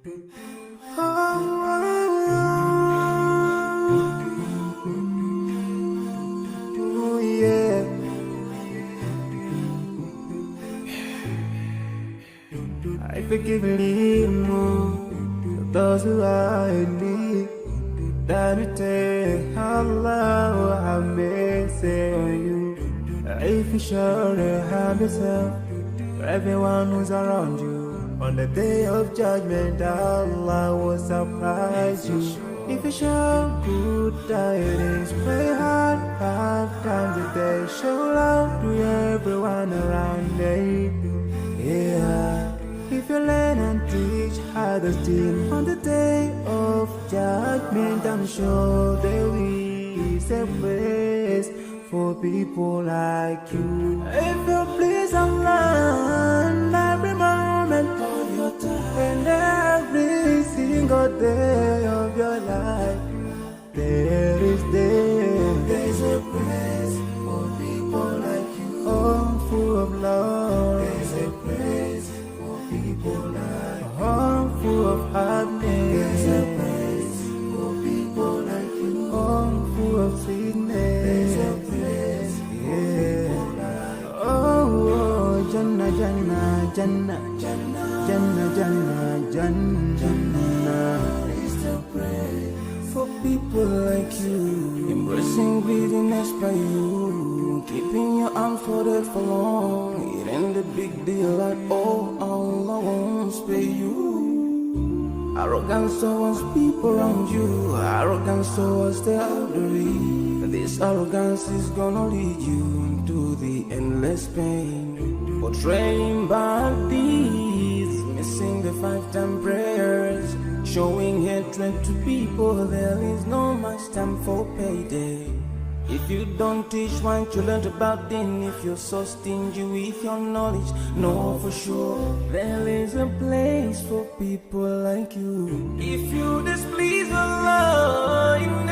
Oh, yeah. I forgive a little more those who are in need. That you take Allah have mercy on you. If you surely have yourself, for everyone who's around you. On the day of judgment, Allah will surprise you. If you show good tidings, pray hard 5 times a day. Show love to everyone around you. Yeah. If you learn and teach others still on the day of judgment, I'm sure there is a place for people like you. If you please Allah, every moment of your time and every single day of your life, there's a place for people like you. Oh, full of love. There's a place for people like you. Oh, full of happiness. There's a place for people like you. Oh, full of sweetness. There's a place for people like you. Oh, Jannah, Jannah, Jannah, Jannah, Jannah, Jannah, Jannah. There's a place for people like you. Embracing greediness by you, keeping your arms folded for long. It ain't a big deal like, oh, Allah won't spare you. Arrogance towards people around you, arrogance towards the elderly. This arrogance is gonna lead you to the endless pain. Portraying bad deeds, missing the 5-time prayers, showing hatred to people. There is no much time for payday. If you don't teach what you learned about din, if you're so stingy with your knowledge, know for sure there is a place for people like you. If you displease Allah in